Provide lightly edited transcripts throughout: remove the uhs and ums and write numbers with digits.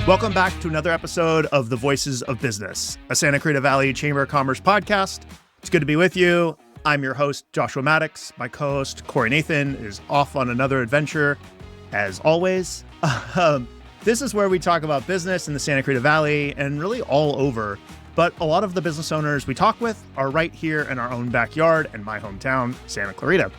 Welcome back to another episode of The Voices of Business, a Santa Clarita Valley Chamber of Commerce podcast. It's good to be with you. I'm your host, Joshua Maddux. My co-host, Corey Nathan, is off on another adventure, as always. This is where we talk about business in the Santa Clarita Valley and really all over. But a lot of the business owners we talk with are right here in our own backyard in my hometown, Santa Clarita.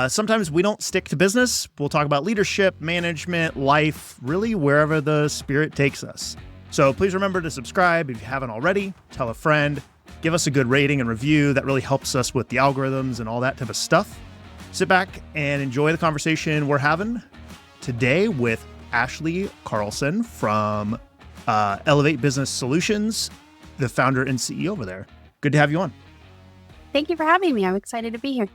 Sometimes we don't stick to business. We'll talk about leadership, management, life, really wherever the spirit takes us. So please remember to subscribe if you haven't already. Tell a friend. Give us a good rating and review. That really helps us with the algorithms and all that type of stuff. Sit back and enjoy the conversation we're having today with Ashley Carlson from Elevate Business Solutions, the founder and CEO over there. Good to have you on. Thank you for having me. I'm excited to be here.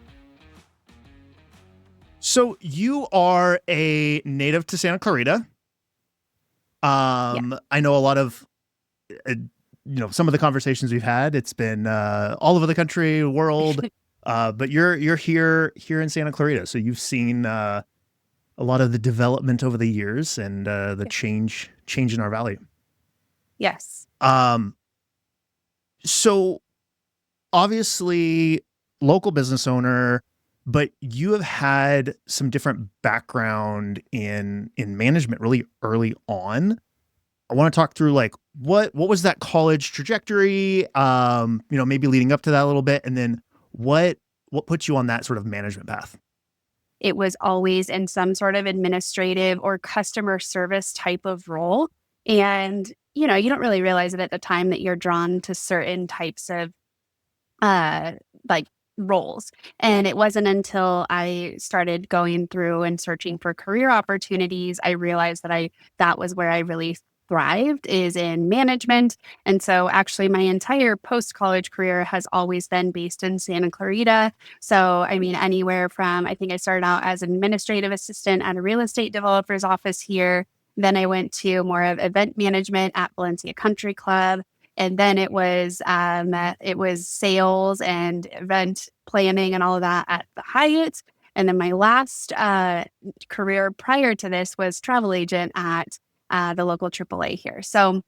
So you are a native to Santa Clarita. Yeah. I know a lot of, some of the conversations we've had, it's been all over the country, world, but you're here in Santa Clarita. So you've seen a lot of the development over the years and the change in our valley. Yes. So obviously local business owner, but you have had some different background in management really early on. I want to talk through like what was that college trajectory, maybe leading up to that a little bit, and then what put you on that sort of management path? It was always in some sort of administrative or customer service type of role. And, you don't really realize it at the time that you're drawn to certain types of roles. And it wasn't until I started going through and searching for career opportunities, I realized that was where I really thrived, is in management. And so actually my entire post-college career has always been based in Santa Clarita. So, anywhere from, I think I started out as an administrative assistant at a real estate developer's office here. Then I went to more of event management at Valencia Country Club. And then it was sales and event planning and all of that at the Hyatt. And then my last career prior to this was travel agent at the local AAA here. So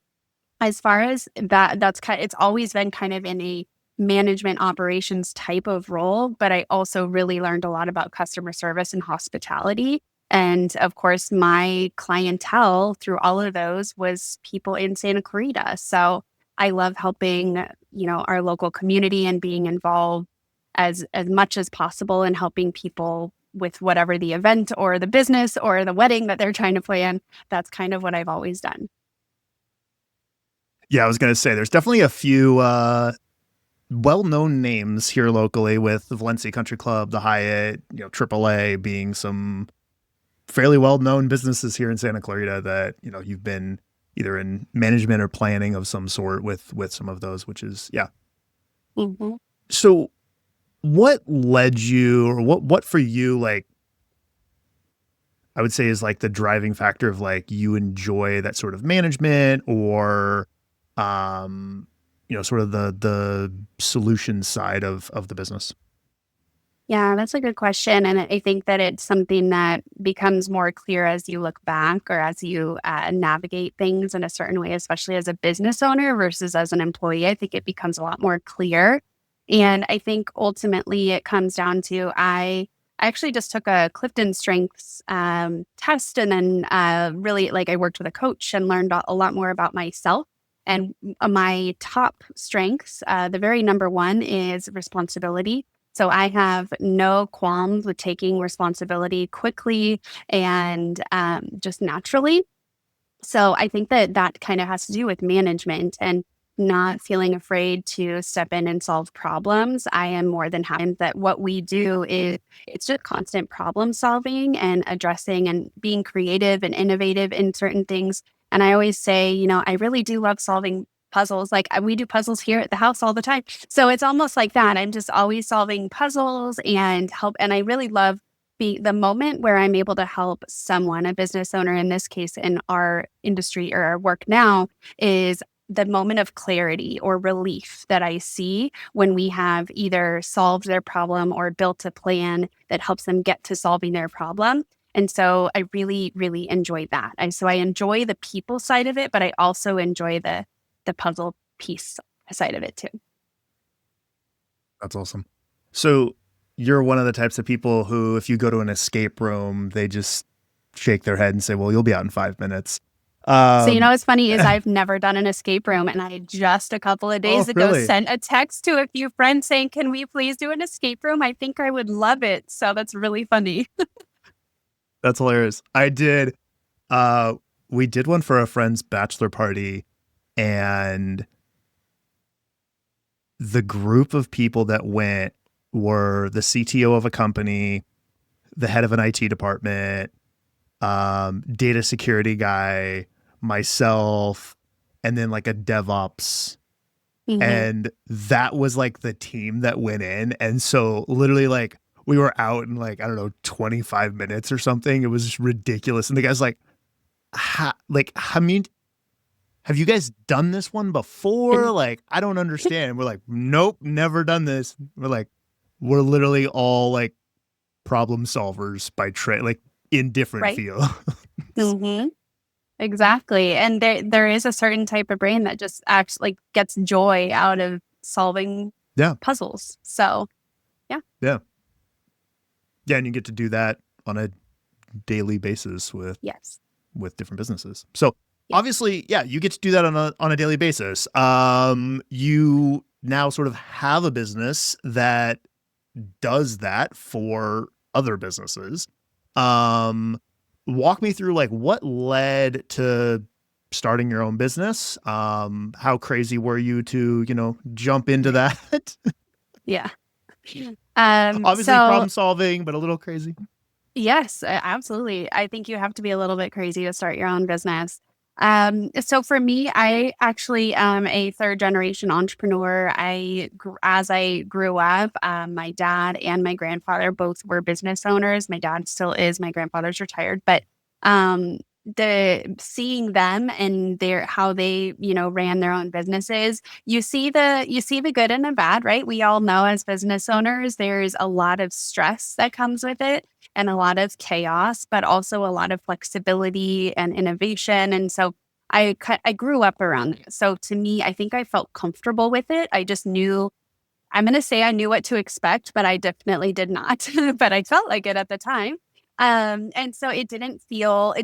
as far as that, it's always been kind of in a management operations type of role. But I also really learned a lot about customer service and hospitality. And of course, my clientele through all of those was people in Santa Clarita. So I love helping, our local community and being involved as much as possible in helping people with whatever the event or the business or the wedding that they're trying to plan. That's kind of what I've always done. Yeah, I was going to say there's definitely a few well-known names here locally with the Valencia Country Club, the Hyatt, AAA being some fairly well-known businesses here in Santa Clarita that, you've been either in management or planning of some sort with some of those, which is, yeah. Mm-hmm. So what led you, or what for you, like, I would say is like the driving factor of like, you enjoy that sort of management or, sort of the solution side of the business? Yeah, that's a good question. And I think that it's something that becomes more clear as you look back or as you navigate things in a certain way, especially as a business owner versus as an employee. I think it becomes a lot more clear. And I think ultimately it comes down to, I actually just took a CliftonStrengths test, and then really I worked with a coach and learned a lot more about myself. And my top strengths, the very number one is responsibility. So I have no qualms with taking responsibility quickly and just naturally. So I think that kind of has to do with management and not feeling afraid to step in and solve problems. I am more than happy that what we do is it's just constant problem solving and addressing and being creative and innovative in certain things. And I always say, I really do love solving puzzles. Like we do puzzles here at the house all the time. So it's almost like that. I'm just always solving puzzles and help. And I really love the moment where I'm able to help someone, a business owner in this case, in our industry or our work now, is the moment of clarity or relief that I see when we have either solved their problem or built a plan that helps them get to solving their problem. And so I really, really enjoy that. So I enjoy the people side of it, but I also enjoy the puzzle piece side of it too. That's awesome. So you're one of the types of people who, if you go to an escape room, they just shake their head and say, well, you'll be out in 5 minutes. So, what's funny is I've never done an escape room, and I just a couple of days Oh, ago really? sent a text to a few friends saying, can we please do an escape room? I think I would love it. So that's really funny. That's hilarious. I did. Uh, we did one for a friend's bachelor party, and the group of people that went were the CTO of a company, the head of an IT department, data security guy, myself, and then like a DevOps. Mhm. And that was like the team that went in. And so literally like we were out in like, I don't know, 25 minutes or something. It was just ridiculous. And the guy's like, I mean, have you guys done this one before? Like, I don't understand. And we're like, nope, never done this. We're like, we're literally all like problem solvers by trade, like in different Right. fields. hmm Exactly. And there is a certain type of brain that just acts like gets joy out of solving Yeah. puzzles. So yeah. Yeah. Yeah. And you get to do that on a daily basis Yes. with different businesses. So Yes. obviously, yeah, you get to do that on a daily basis. You now sort of have a business that does that for other businesses. Walk me through like what led to starting your own business. How crazy were you to, jump into that? Yeah. Obviously So problem solving, but a little crazy. yes, absolutely. I think you have to be a little bit crazy to start your own business. So for me, I actually am a third generation entrepreneur. As I grew up, my dad and my grandfather both were business owners. My dad still is. My grandfather's retired, but um, the seeing them and how they ran their own businesses, you see the good and the bad, right? We all know as business owners, there's a lot of stress that comes with it and a lot of chaos, but also a lot of flexibility and innovation. And so I grew up around it. So to me, I think I felt comfortable with it. I just knew, I'm going to say I knew what to expect, but I definitely did not. But I felt like it at the time. And so it didn't feel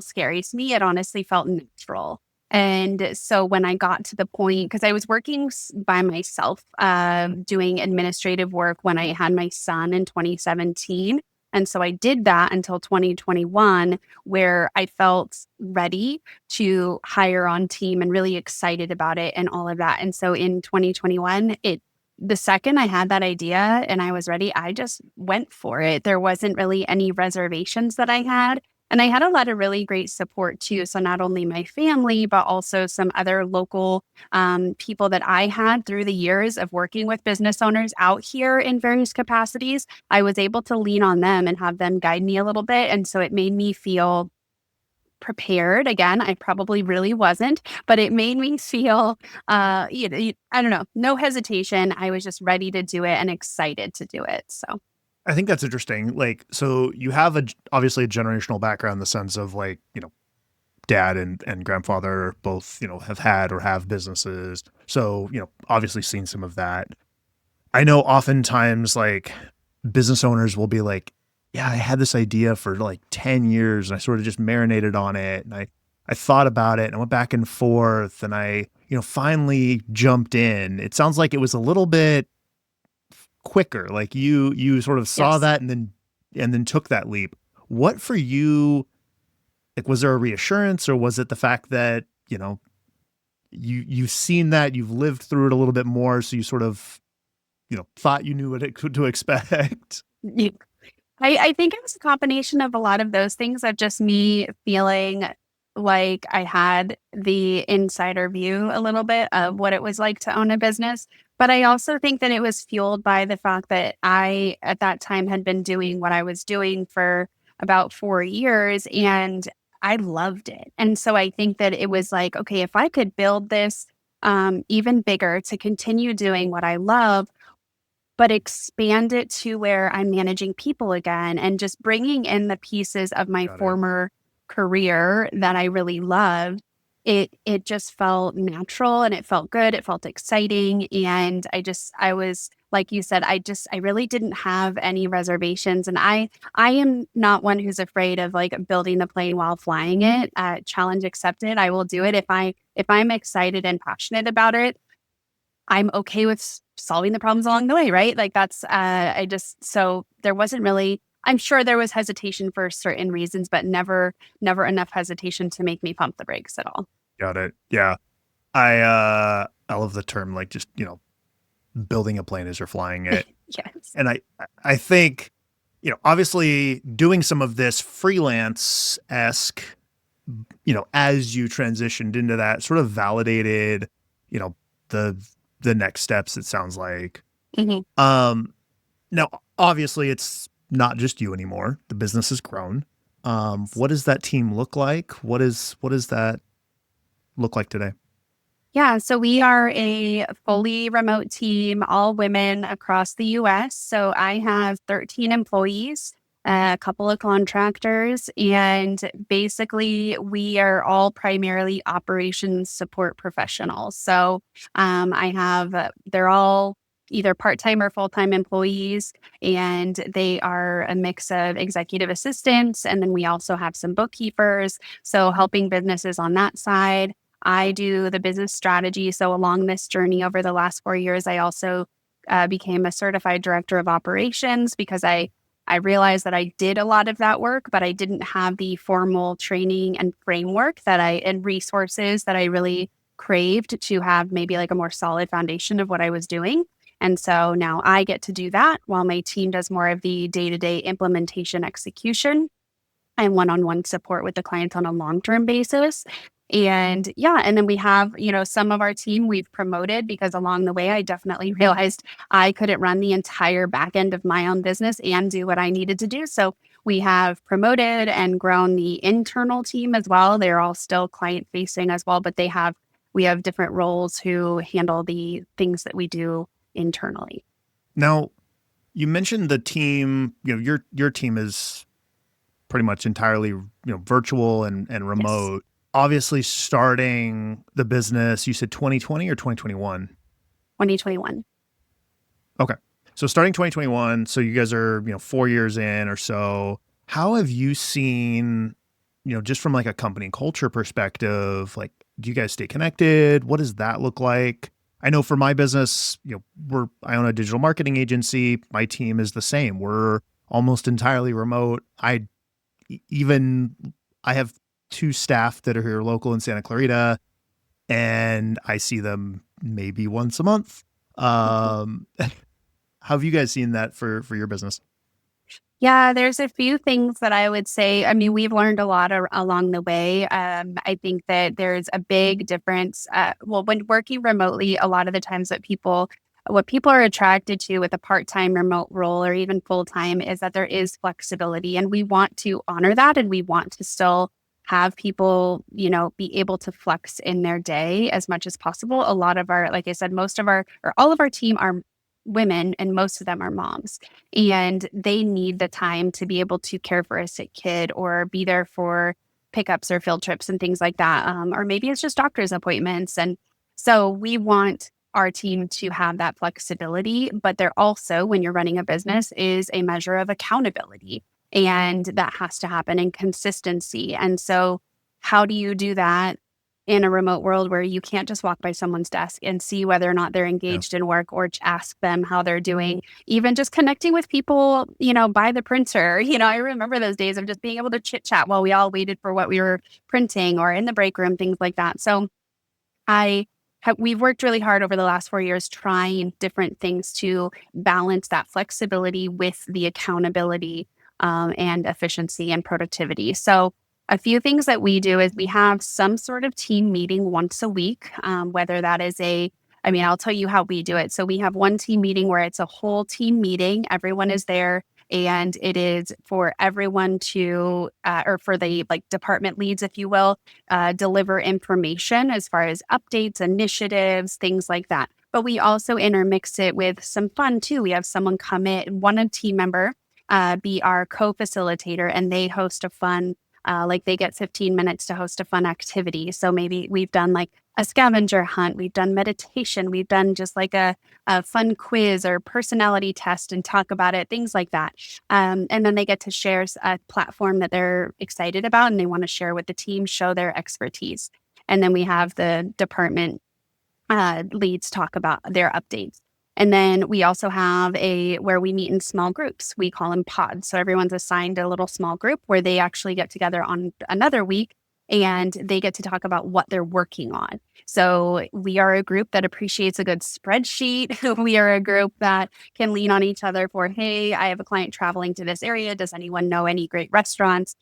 scary to me. It honestly felt natural. And so when I got to the point, because I was working by myself, doing administrative work when I had my son in 2017. And so I did that until 2021, where I felt ready to hire on team and really excited about it and all of that. And so in 2021, the second I had that idea and I was ready, I just went for it. There wasn't really any reservations that I had. And I had a lot of really great support too. So not only my family, but also some other local people that I had through the years of working with business owners out here in various capacities. I was able to lean on them and have them guide me a little bit. And so it made me feel prepared. Again, I probably really wasn't, but it made me feel, I don't know, no hesitation. I was just ready to do it and excited to do it. So, I think that's interesting. Like, so you have obviously a generational background in the sense of like, dad and grandfather both, have had or have businesses. So, obviously seen some of that. I know oftentimes like business owners will be like, yeah, I had this idea for like 10 years and I sort of just marinated on it. And I thought about it and I went back and forth and I, finally jumped in. It sounds like it was a little bit quicker. Like you sort of saw yes. that and then took that leap. What for you, like, was there a reassurance or was it the fact that, you've seen that, you've lived through it a little bit more, so you sort of, thought you knew what it could to expect? You- I think it was a combination of a lot of those things of just me feeling like I had the insider view a little bit of what it was like to own a business. But I also think that it was fueled by the fact that I, at that time, had been doing what I was doing for about 4 years and I loved it. And so I think that it was like, okay, if I could build this even bigger to continue doing what I love, but expand it to where I'm managing people again and just bringing in the pieces of my Got it. former career that I really loved. It just felt natural and it felt good. It felt exciting. And I was, like you said, I really didn't have any reservations. And I am not one who's afraid of like building the plane while flying it. Challenge accepted. I will do it if I'm excited and passionate about it. I'm okay with solving the problems along the way, right? Like that's, so there wasn't really, I'm sure there was hesitation for certain reasons, but never enough hesitation to make me pump the brakes at all. Got it. Yeah. I love the term, like just, building a plane as you're flying it. Yes. And I think, obviously doing some of this freelance-esque, as you transitioned into that sort of validated, the next steps, it sounds like. Mhm. Now, obviously it's not just you anymore. The business has grown. What does that team look like? What does that look like today? Yeah, so we are a fully remote team, all women across the US. So I have 13 employees, a couple of contractors, and basically we are all primarily operations support professionals. So they're all either part-time or full-time employees, and they are a mix of executive assistants. And then we also have some bookkeepers. So helping businesses on that side. I do the business strategy. So along this journey over the last 4 years, I also became a certified director of operations because I realized that I did a lot of that work, but I didn't have the formal training and framework and resources that I really craved to have maybe like a more solid foundation of what I was doing. And so now I get to do that while my team does more of the day-to-day implementation execution and one-on-one support with the clients on a long-term basis. And yeah, and then we have, some of our team we've promoted because along the way, I definitely realized I couldn't run the entire back end of my own business and do what I needed to do. So we have promoted and grown the internal team as well. They're all still client facing as well, but we have different roles who handle the things that we do internally. Now, you mentioned the team, your team is pretty much entirely, virtual and Yes. remote. Obviously starting the business, you said 2020 or 2021? 2021. Okay. So starting 2021, so you guys are, 4 years in or so. How have you seen, just from like a company culture perspective, like, do you guys stay connected? What does that look like? I know for my business, I own a digital marketing agency. My team is the same. We're almost entirely remote. I have 2 staff that are here local in Santa Clarita, and I see them maybe once a month. How have you guys seen that for your business? Yeah, there's a few things that I would say. I mean, we've learned a lot along the way. I think that there's a big difference. Well, when working remotely, a lot of the times what people are attracted to with a part-time remote role or even full-time is that there is flexibility, and we want to honor that, and we want to still have people, be able to flex in their day as much as possible. A lot of our, like I said, all of our team are women, and most of them are moms, and they need the time to be able to care for a sick kid or be there for pickups or field trips and things like that. Or maybe it's just doctor's appointments. And so we want our team to have that flexibility, but there also, when you're running a business, is a measure of accountability. And that has to happen in consistency. And so, how do you do that in a remote world where you can't just walk by someone's desk and see whether or not they're Yeah. engaged in work or ask them how they're doing, even just connecting with people, by the printer. I remember those days of just being able to chit chat while we all waited for what we were printing or in the break room, things like that. So we've worked really hard over the last 4 years trying different things to balance that flexibility with the accountability and efficiency and productivity. So a few things that we do is we have some sort of team meeting once a week, whether that is I'll tell you how we do it. So we have one team meeting where it's a whole team meeting. Everyone is there, and it is for everyone to, or for the department leads, if you will, deliver information as far as updates, initiatives, things like that. But we also intermix it with some fun too. We have someone come in, one team member be our co-facilitator, and they host a fun, like they get 15 minutes to host a fun activity. So maybe we've done like a scavenger hunt, we've done meditation, we've done just like a fun quiz or personality test and talk about it, things like that. And then they get to share a platform that they're excited about and they want to share with the team, show their expertise. And then we have the department leads talk about their updates. And then we also have where we meet in small groups. We call them pods. So everyone's assigned a little small group where they actually get together on another week and they get to talk about what they're working on. So we are a group that appreciates a good spreadsheet. We are a group that can lean on each other for, hey, I have a client traveling to this area. Does anyone know any great restaurants?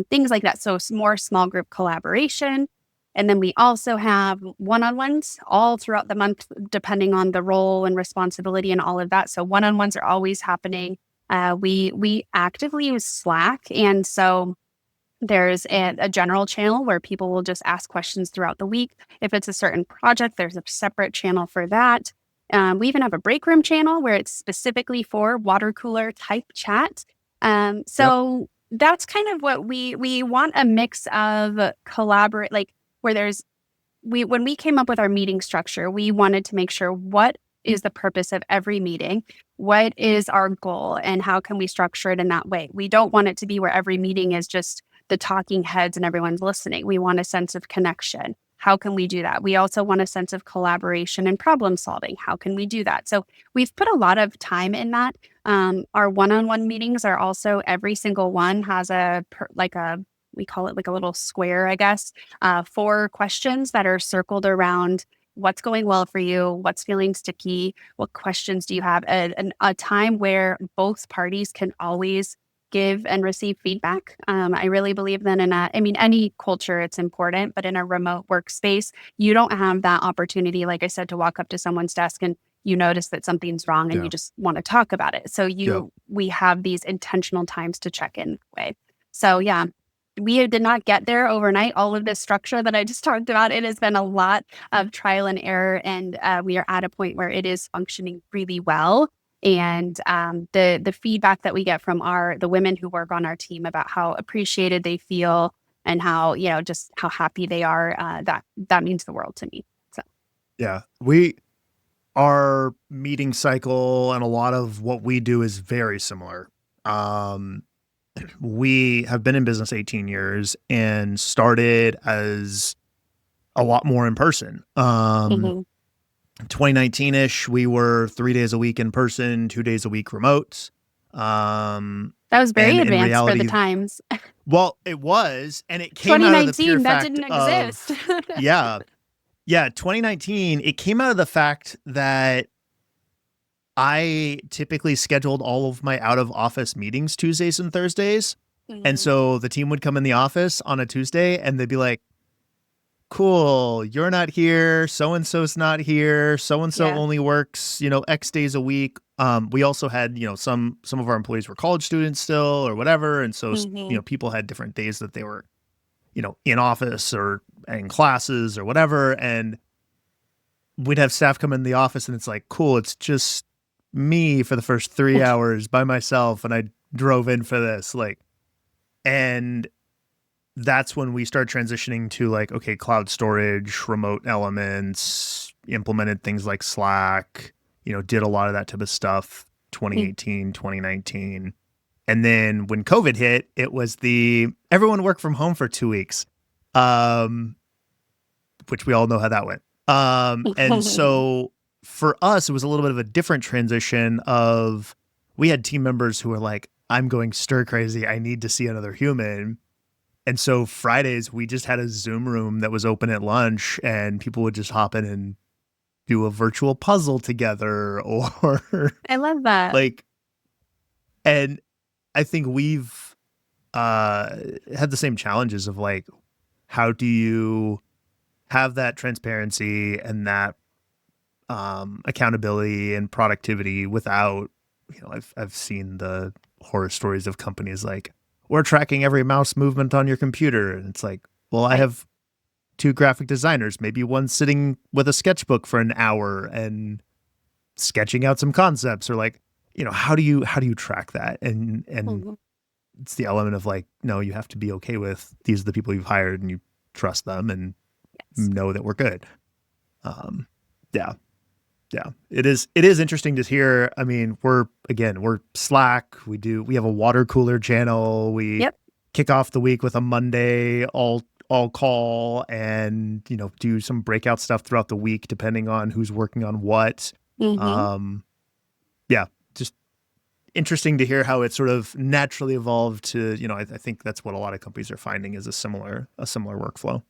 Things like that. So more small group collaboration. And then we also have one-on-ones all throughout the month, depending on the role and responsibility and all of that. So one-on-ones are always happening. We actively use Slack. And so there's a general channel where people will just ask questions throughout the week. If it's a certain project, there's a separate channel for that. We even have a break room channel where it's specifically for water cooler type chat. So that's kind of what we want, a mix of collaborate, like where when we came up with our meeting structure, we wanted to make sure what is the purpose of every meeting, what is our goal, and how can we structure it in that way. We don't want it to be where every meeting is just the talking heads and everyone's listening. We want a sense of connection. How can we do that? We also want a sense of collaboration and problem solving. How can we do that? So we've put a lot of time in that. Our one-on-one meetings are also, every single one has we call it like a little square, I guess, 4 questions that are circled around what's going well for you, what's feeling sticky, what questions do you have, a time where both parties can always give and receive feedback. I really believe that any culture, it's important, but in a remote workspace, you don't have that opportunity, like I said, to walk up to someone's desk and you notice that something's wrong and you just want to talk about it. So we have these intentional times to check in way. So yeah, we did not get there overnight. All of this structure that I just talked about, it has been a lot of trial and error, and we are at a point where it is functioning really well. And the feedback that we get from the women who work on our team about how appreciated they feel and how, just how happy they are, that means the world to me. So yeah, our meeting cycle and a lot of what we do is very similar. We have been in business 18 years and started as a lot more in person. 2019-ish, we were 3 days a week in person, 2 days a week remote. That was very advanced for the times. Well, it was, and it came out of the pure fact that didn't exist. Yeah, 2019, it came out of the fact that I typically scheduled all of my out of office meetings Tuesdays and Thursdays. And so the team would come in the office on a Tuesday and they'd be like, cool, you're not here. So-and-so's not here. So-and-so only works, X days a week. We also had, some of our employees were college students still or whatever. And so, people had different days that they were, in office or in classes or whatever. And we'd have staff come in the office and it's like, cool, it's just me for the first 3 hours by myself. And I drove in for this, and that's when we started transitioning to okay, cloud storage, remote elements, implemented things like Slack, did a lot of that type of stuff, 2018, 2019. And then when COVID hit, it was everyone worked from home for 2 weeks, which we all know how that went. And so for us, it was a little bit of a different transition we had team members who were like, I'm going stir crazy. I need to see another human. And so Fridays, we just had a Zoom room that was open at lunch and people would just hop in and do a virtual puzzle together or I love that. And I think we've had the same challenges of how do you have that transparency and that accountability and productivity without, I've seen the horror stories of companies we're tracking every mouse movement on your computer. And it's well, I have two graphic designers, maybe one sitting with a sketchbook for an hour and sketching out some concepts, or like, how do you track that? And Mhm. it's the element of like, no, you have to be okay with these are the people you've hired and you trust them and Yes. know that we're good. Um, yeah. Yeah. It is interesting to hear. I mean, we're Slack. We have a water cooler channel. We Yep. kick off the week with a Monday all call and, do some breakout stuff throughout the week, depending on who's working on what. Hmm. Um, yeah, just interesting to hear how it sort of naturally evolved to, I think that's what a lot of companies are finding is a similar workflow.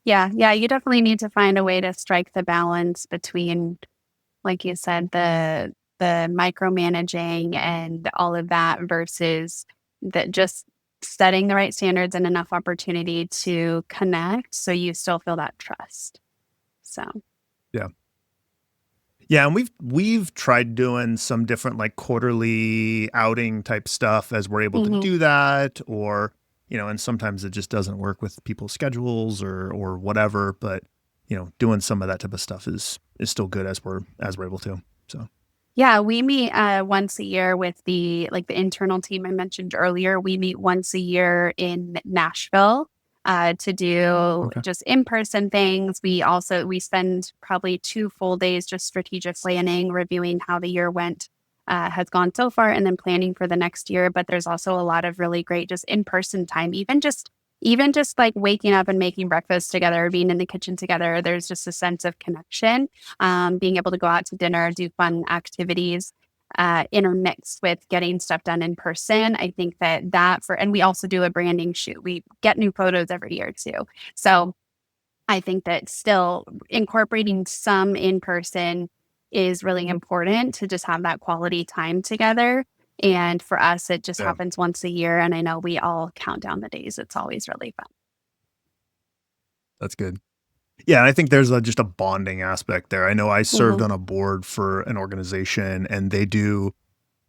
Yeah. Yeah. You definitely need to find a way to strike the balance between, like you said, the micromanaging and all of that versus that just setting the right standards and enough opportunity to connect so you still feel that trust. So, Yeah. Yeah, and we've tried doing some different like quarterly outing type stuff as we're able to mhm. do that, or and sometimes it just doesn't work with people's schedules or whatever. But doing some of that type of stuff is still good as we're able to. So Yeah, we meet once a year with the internal team I mentioned earlier. We meet once a year in Nashville to do okay, just in-person things. We spend probably 2 full days just strategic planning, reviewing how the year has gone so far, and then planning for the next year. But there's also a lot of really great just in-person time, even just like waking up and making breakfast together, being in the kitchen together. There's just a sense of connection, being able to go out to dinner, do fun activities, intermixed with getting stuff done in person. I think and we also do a branding shoot. We get new photos every year too. So I think that still incorporating some in person is really important to just have that quality time together. And for us, it just yeah, happens once a year. And I know we all count down the days. It's always really fun. that's good. Yeah, and I think there's just a bonding aspect there. I know I served Hmm. on a board for an organization, and they do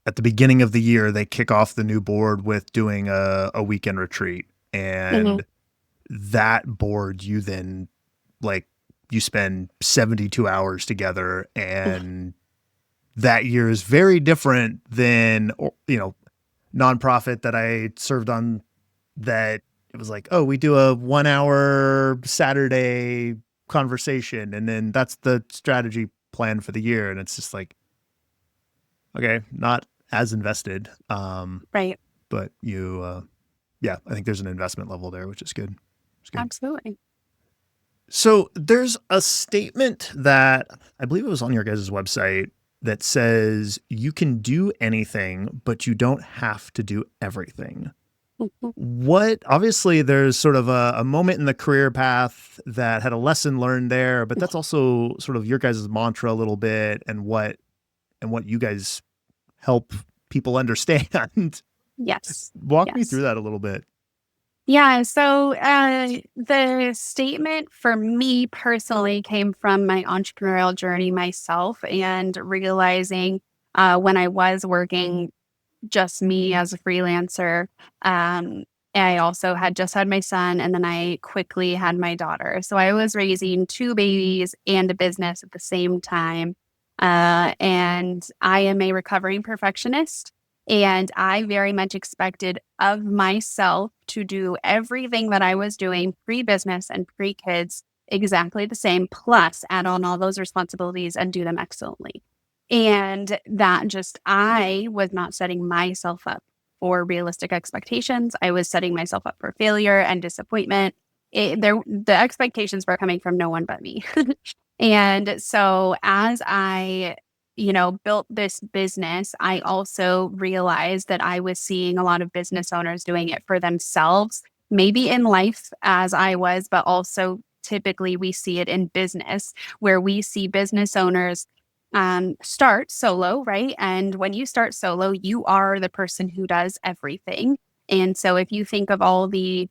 at the beginning of the year they kick off the new board with doing a weekend retreat, Hmm. and that board you then like you spend 72 hours together, and that year is very different than nonprofit that I served on, that it was like, oh, we do a 1 hour Saturday conversation and then that's the strategy plan for the year, and it's just like, okay, not as invested. Right. But yeah, I think there's an investment level there, which is good. It's good. Absolutely. So there's a statement that I believe it was on your guys' website that says you can do anything, but you don't have to do everything. Mhm. Obviously there's sort of a moment in the career path that had a lesson learned there, but that's also sort of your guys' mantra a little bit, and what you guys help people understand. Yes. Walk me Yes. through that a little bit. Yeah. So the statement for me personally came from my entrepreneurial journey myself and realizing when I was working just me as a freelancer. Um, I also had just had my son, and then I quickly had my daughter. So I was raising two babies and a business at the same time. And I am a recovering perfectionist. And I very much expected of myself to do everything that I was doing pre business and pre kids exactly the same, plus add on all those responsibilities and do them excellently. And I was not setting myself up for realistic expectations. I was setting myself up for failure and disappointment. The expectations were coming from no one but me. And so as I built this business, I also realized that I was seeing a lot of business owners doing it for themselves, maybe in life as I was, but also typically we see it in business where we see business owners start solo, right? And when you start solo, you are the person who does everything. And so if you think of all the,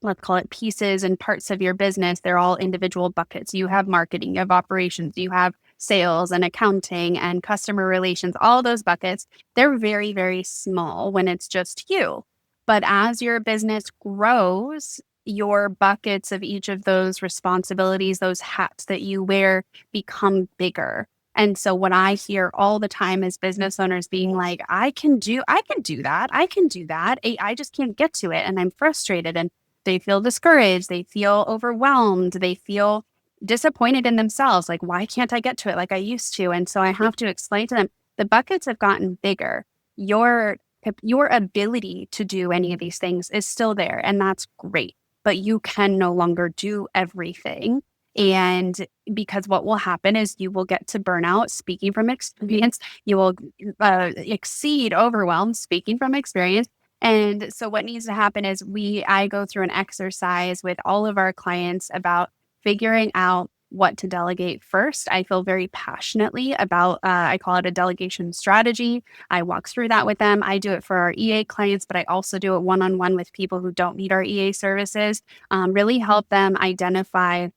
let's call it pieces and parts of your business, they're all individual buckets. You have marketing, you have operations, you have sales and accounting and customer relations, all those buckets. They're very, very small when it's just you. But as your business grows, your buckets of each of those responsibilities, those hats that you wear, become bigger. And so what I hear all the time is business owners being like, I can do that. I can do that. I just can't get to it. And I'm frustrated. And they feel discouraged. They feel overwhelmed. They feel disappointed in themselves. Like, why can't I get to it like I used to? And so I have to explain to them, the buckets have gotten bigger. Your ability to do any of these things is still there, and that's great. But you can no longer do everything. And because what will happen is you will get to burnout, speaking from experience. You will exceed overwhelm, speaking from experience. And so what needs to happen is I go through an exercise with all of our clients about figuring out what to delegate first. I feel very passionately about, I call it a delegation strategy. I walk through that with them. I do it for our EA clients, but I also do it one-on-one with people who don't need our EA services, really help them identify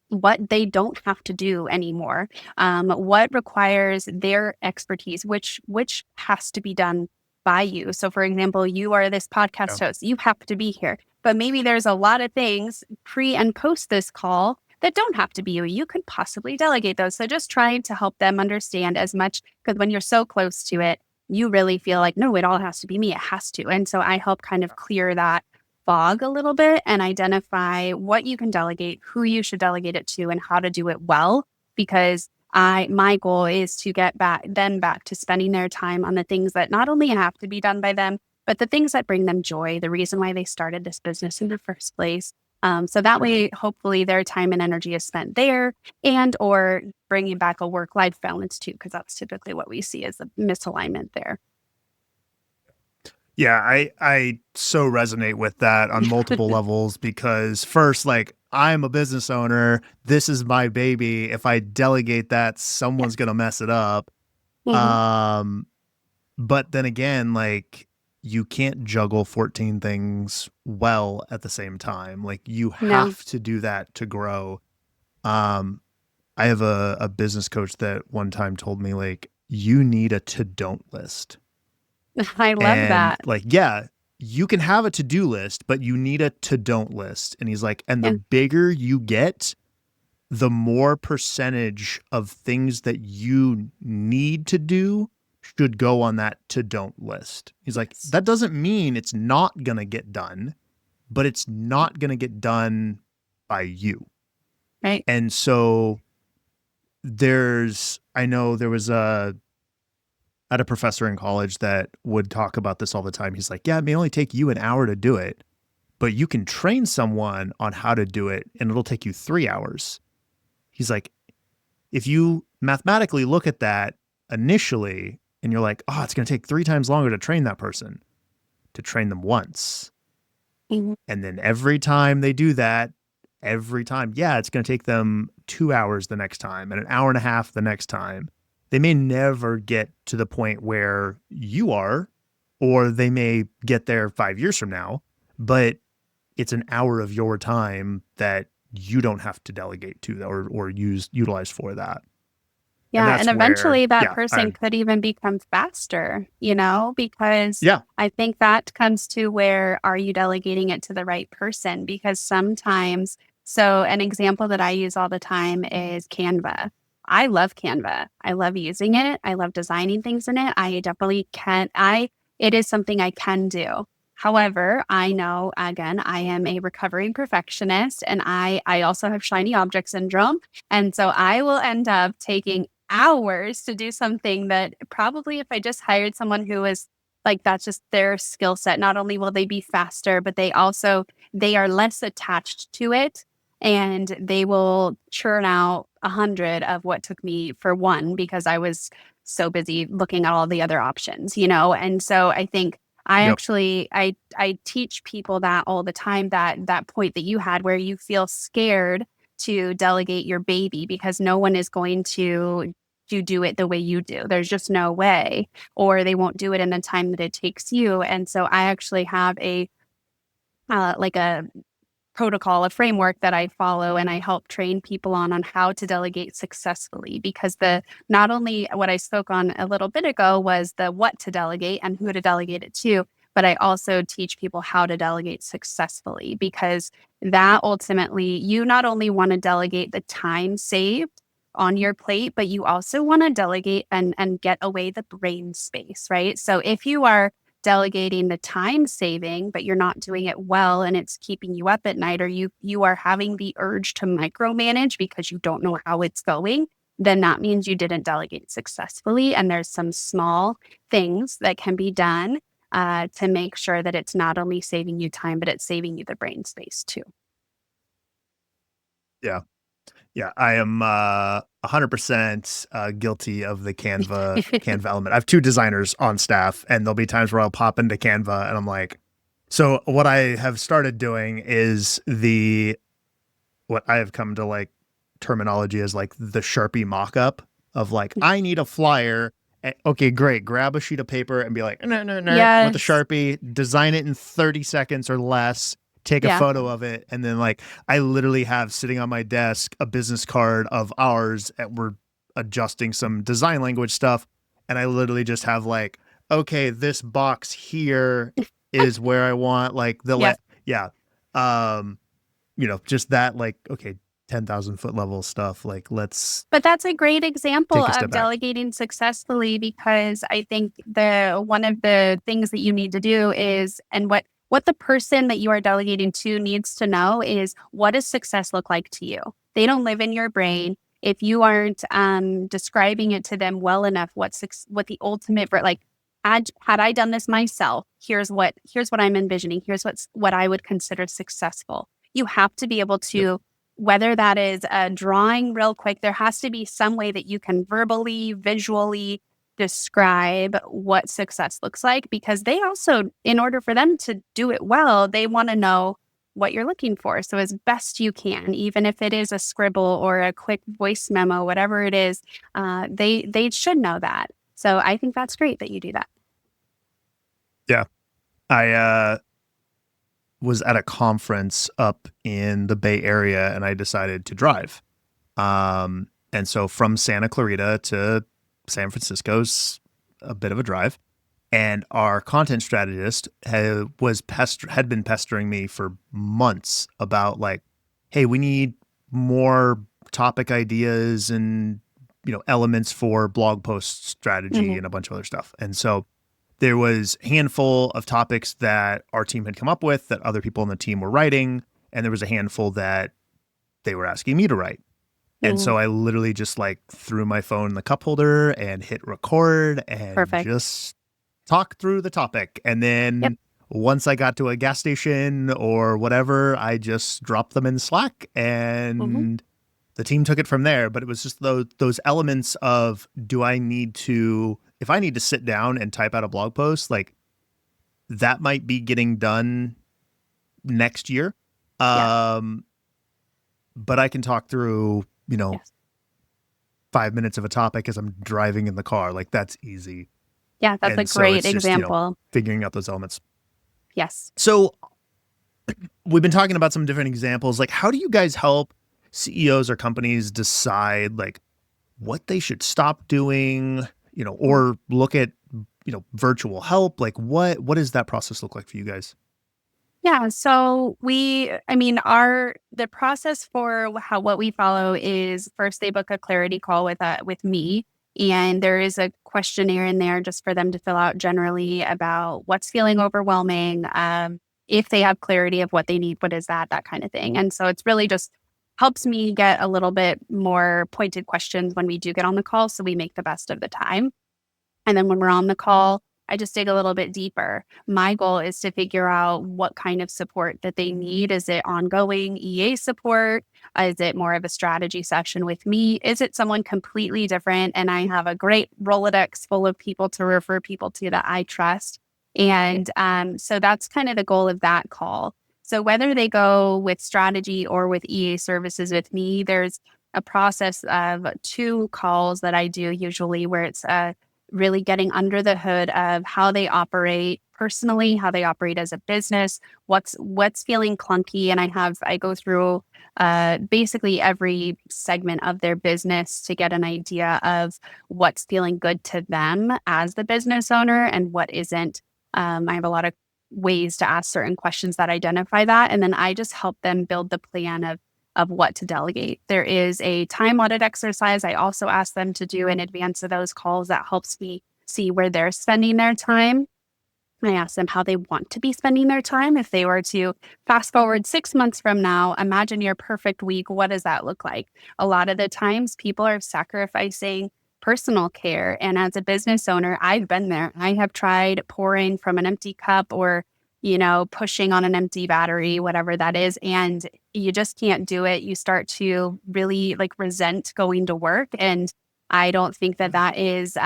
what they don't have to do anymore, what requires their expertise, which has to be done by you. So for example, you are this podcast host, you have to be here, but maybe there's a lot of things pre and post this call that don't have to be you. You could possibly delegate those. So just trying to help them understand as much, because when you're so close to it, you really feel like, no, it all has to be me. It has to. And so I help kind of clear that fog a little bit and identify what you can delegate, who you should delegate it to, and how to do it well. Because my goal is to get back to spending their time on the things that not only have to be done by them, but the things that bring them joy, the reason why they started this business in the first place. So that way, hopefully their time and energy is spent there, and or bringing back a work-life balance too, because that's typically what we see as a misalignment there. Yeah, I so resonate with that on multiple levels, because first, like, I'm a business owner. This is my baby. If I delegate that, someone's going to mess it up. Mm-hmm. But then again, like, you can't juggle 14 things well at the same time. Like, you No. have to do that to grow. I have a business coach that one time told me, like, you need a to-don't list. I love And that. like, yeah, you can have a to-do list, but you need a to-don't list. And he's like, and the Yeah. bigger you get, the more percentage of things that you need to do should go on that to-don't list. He's like, that doesn't mean it's not going to get done, but it's not going to get done by you. Right. And so I know there was I had a professor in college that would talk about this all the time. He's like, yeah, it may only take you an hour to do it, but you can train someone on how to do it and it'll take you 3 hours. He's like, if you mathematically look at that initially and you're like, oh, it's going to take 3 times longer to train that person, to train them once. Mm-hmm. And then every time they do that, every time, yeah, it's going to take them 2 hours the next time and an hour and a half the next time. They may never get to the point where you are, or they may get there 5 years from now, but it's an hour of your time that you don't have to delegate to or utilize for that. Yeah. And eventually that yeah, person could even become faster, because yeah, I think that comes to where, are you delegating it to the right person? Because sometimes, so an example that I use all the time is Canva. I love Canva. I love using it. I love designing things in it. I definitely it is something I can do. However, I know, again, I am a recovering perfectionist, and I also have shiny object syndrome. And so I will end up taking hours to do something that probably, if I just hired someone who is like, that's just their skill set, not only will they be faster, but they are less attached to it, and they will churn out 100 of what took me for one, because I was so busy looking at all the other options. And so I think yep, I teach people that all the time, that point that you had where you feel scared to delegate your baby because no one is going to do it the way you do. There's just no way, or they won't do it in the time that it takes you. And so I actually have a like a protocol, a framework that I follow, and I help train people on how to delegate successfully, because not only what I spoke on a little bit ago was the what to delegate and who to delegate it to, but I also teach people how to delegate successfully, because that ultimately, you not only want to delegate the time saved on your plate, but you also want to delegate and get away the brain space, right? So if you are delegating the time saving, but you're not doing it well and it's keeping you up at night, or you are having the urge to micromanage because you don't know how it's going, then that means you didn't delegate successfully. And there's some small things that can be done to make sure that it's not only saving you time, but it's saving you the brain space too. Yeah. Yeah, I am 100% guilty of the Canva element. I have two designers on staff, and there'll be times where I'll pop into Canva and I'm like, so what I have started doing is what I have come to like terminology as like the Sharpie mock-up of like, I need a flyer. Okay, great. Grab a sheet of paper and be like, no, no, no, with a Yes. Sharpie, design it in 30 seconds or less, take a Yeah. photo of it. And then like, I literally have sitting on my desk a business card of ours, and we're adjusting some design language stuff. And I literally just have like, okay, this box here is where I want like Yes. yeah. Um, just that like, okay, 10,000-foot level stuff. Like, let's But that's a great example take a step of back. delegating successfully, because I think the one of the things that you need to do is, and what the person that you are delegating to needs to know is, what does success look like to you? They don't live in your brain. If you aren't describing it to them well enough, what the ultimate, like, had I done this myself, here's what I'm envisioning. Here's what I would consider successful. You have to be able Yep. to, whether that is a drawing real quick, there has to be some way that you can verbally, visually describe what success looks like, because they also, in order for them to do it well, they want to know what you're looking for. So as best you can, even if it is a scribble or a quick voice memo, whatever it is, they should know that. So I think that's great that you do that. Yeah. I was at a conference up in the Bay Area and I decided to drive. And so from Santa Clarita to San Francisco's a bit of a drive. And our content strategist had been pestering me for months about like, hey, we need more topic ideas and elements for blog post strategy Mhm. and a bunch of other stuff. And so there was a handful of topics that our team had come up with that other people on the team were writing, and there was a handful that they were asking me to write. And Mhm. so I literally just like threw my phone in the cup holder and hit record and Perfect. just talk through the topic. And Yep. then once I got to a gas station or whatever, I just dropped them in Slack Mhm. and the team took it from there. But it was just those elements of, if I need to sit down and type out a blog post, like that might be getting done next year. Yeah. Um, but I can talk through, Yes. 5 minutes of a topic as I'm driving in the car. Like that's easy. Yeah. That's a And so great it's just, example. figuring out those elements. Yes. So we've been talking about some different examples. Like, how do you guys help CEOs or companies decide like what they should stop doing, or look at, virtual help? Like what does that process look like for you guys? Yeah, so the process for what we follow is, first they book a clarity call with me, and there is a questionnaire in there just for them to fill out generally about what's feeling overwhelming, if they have clarity of what they need, what is that kind of thing. And so it's really just helps me get a little bit more pointed questions when we do get on the call, so we make the best of the time. And then when we're on the call, I just dig a little bit deeper. My goal is to figure out what kind of support that they need. Is it ongoing EA support? Is it more of a strategy session with me? Is it someone completely different? And I have a great Rolodex full of people to refer people to that I trust. And so that's kind of the goal of that call. So whether they go with strategy or with EA services with me, there's a process of 2 calls that I do usually, where it's really getting under the hood of how they operate personally, how they operate as a business, what's feeling clunky. And I go through basically every segment of their business to get an idea of what's feeling good to them as the business owner and what isn't. I have a lot of ways to ask certain questions that identify that. And then I just help them build the plan of what to delegate. There is a time audit exercise I also ask them to do in advance of those calls that helps me see where they're spending their time. I ask them how they want to be spending their time. If they were to fast forward 6 months from now, imagine your perfect week. What does that look like? A lot of the times people are sacrificing personal care. And as a business owner, I've been there. I have tried pouring from an empty cup or, pushing on an empty battery, whatever that is. And you just can't do it. You start to really resent going to work. And I don't think that is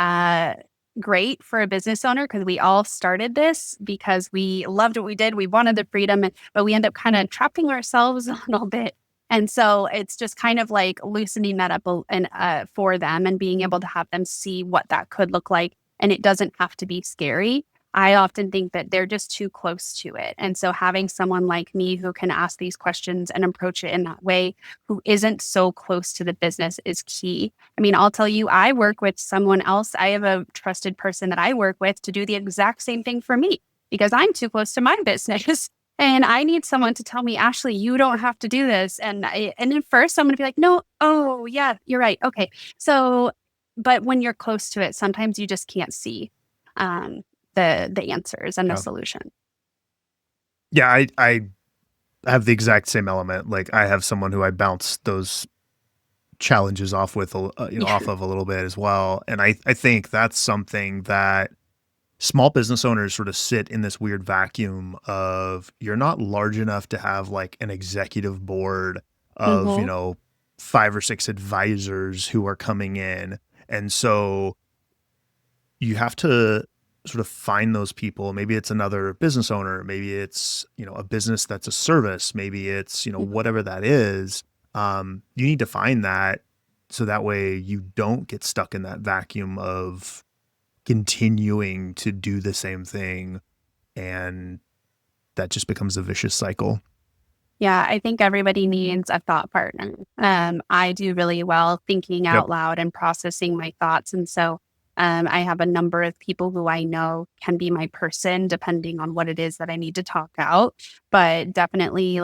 great for a business owner, because we all started this because we loved what we did. We wanted the freedom, but we end up kind of trapping ourselves a little bit. And so it's just kind of like loosening that up for them and being able to have them see what that could look like. And it doesn't have to be scary. I often think that they're just too close to it. And so having someone like me who can ask these questions and approach it in that way, who isn't so close to the business, is key. I mean, I'll tell you, I work with someone else. I have a trusted person that I work with to do the exact same thing for me because I'm too close to my business. And I need someone to tell me, Ashley, you don't have to do this. And at first I'm going to be like, no, oh yeah, you're right. Okay. So, but when you're close to it, sometimes you just can't see the answers and the solution. Yeah, I have the exact same element. Like I have someone who I bounce those challenges off with, off of a little bit as well. And I think that's something that small business owners sort of sit in this weird vacuum of, you're not large enough to have like an executive board of, 5 or 6 advisors who are coming in. And so you have to sort of find those people. Maybe it's another business owner. Maybe it's, a business that's a service. Maybe it's, whatever that is. You need to find that so that way you don't get stuck in that vacuum of continuing to do the same thing, and that just becomes a vicious cycle. Yeah, I think everybody needs a thought partner. I do really well thinking out loud and processing my thoughts. And so I have a number of people who I know can be my person depending on what it is that I need to talk out. But definitely,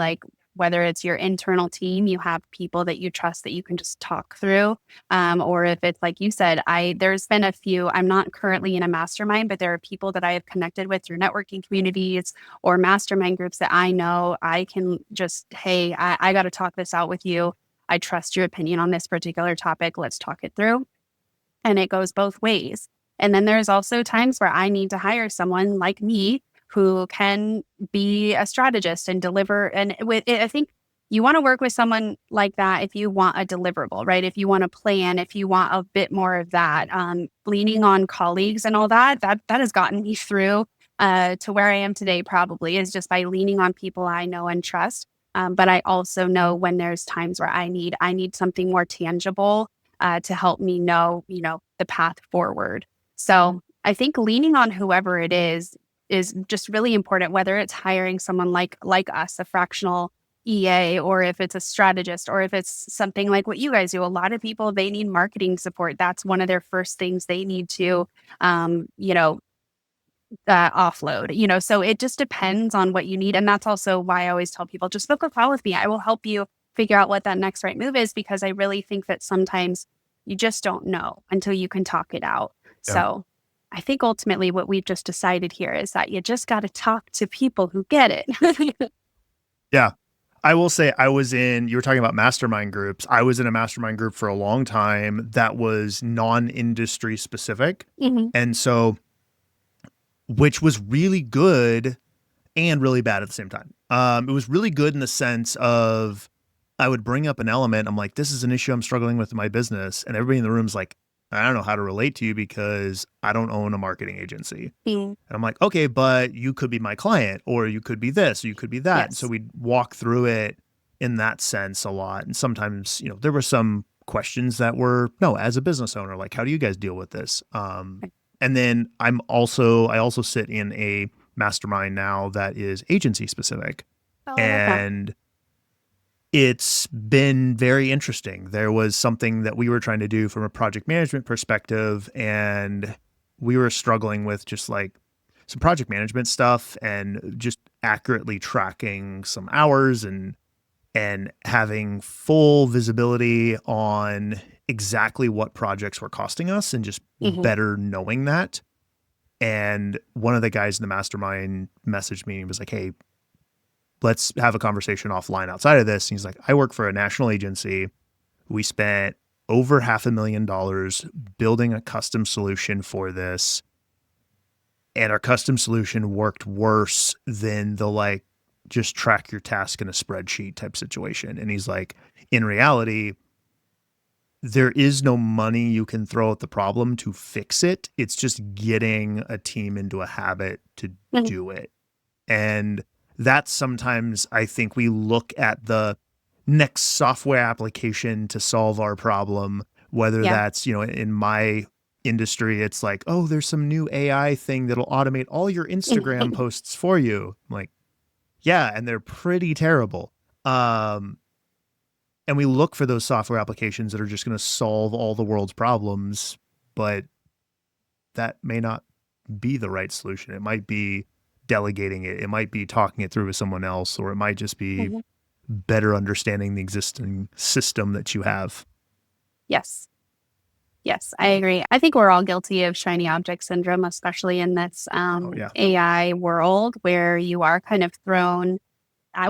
whether it's your internal team, you have people that you trust that you can just talk through. Or if it's like you said, there's been a few, I'm not currently in a mastermind, but there are people that I have connected with through networking communities or mastermind groups that I know I can just, hey, I got to talk this out with you. I trust your opinion on this particular topic. Let's talk it through. And it goes both ways. And then there's also times where I need to hire someone like me who can be a strategist and deliver. And I think you want to work with someone like that if you want a deliverable, right? If you want a plan, if you want a bit more of that, leaning on colleagues and all that has gotten me through to where I am today, probably is just by leaning on people I know and trust. But I also know when there's times where I need something more tangible to help me know, the path forward. So I think leaning on whoever it is just really important, whether it's hiring someone like us, a fractional EA, or if it's a strategist, or if it's something like what you guys do. A lot of people, they need marketing support. That's one of their first things they need to, offload, so it just depends on what you need. And that's also why I always tell people, just book a call with me. I will help you figure out what that next right move is, because I really think that sometimes you just don't know until you can talk it out. Yeah. So I think ultimately what we've just decided here is that you just got to talk to people who get it. Yeah. I will say you were talking about mastermind groups. I was in a mastermind group for a long time that was non-industry specific. Mm-hmm. And so, which was really good and really bad at the same time. It was really good in the sense of, I would bring up an element. I'm like, this is an issue I'm struggling with in my business. And everybody in the room's like, I don't know how to relate to you because I don't own a marketing agency. Mm. And I'm like, okay, but you could be my client, or you could be this, or you could be that. Yes. And so we'd walk through it in that sense a lot. And sometimes, there were some questions that were, no, as a business owner, like, how do you guys deal with this? And then I also sit in a mastermind now that is agency specific. Oh, and it's been very interesting. There was something that we were trying to do from a project management perspective, and we were struggling with just like some project management stuff and just accurately tracking some hours and having full visibility on exactly what projects were costing us and just Hmm. better knowing that. And one of the guys in the mastermind messaged me and was like, hey, let's have a conversation offline outside of this. And he's like, I work for a national agency. We spent over $500,000 building a custom solution for this. And our custom solution worked worse than the like, just track your task in a spreadsheet type situation. And he's like, in reality, there is no money you can throw at the problem to fix it. It's just getting a team into a habit to Hmm. do it. And that's sometimes I think we look at the next software application to solve our problem, whether Yeah. that's, in my industry, it's like, oh, there's some new AI thing that'll automate all your Instagram posts for you. I'm like, yeah, and they're pretty terrible. And we look for those software applications that are just going to solve all the world's problems, but that may not be the right solution. It might be delegating it. It might be talking it through with someone else, or it might just be Hmm. better understanding the existing system that you have. Yes. Yes, I agree. I think we're all guilty of shiny object syndrome, especially in this Oh yeah. AI world where you are kind of thrown.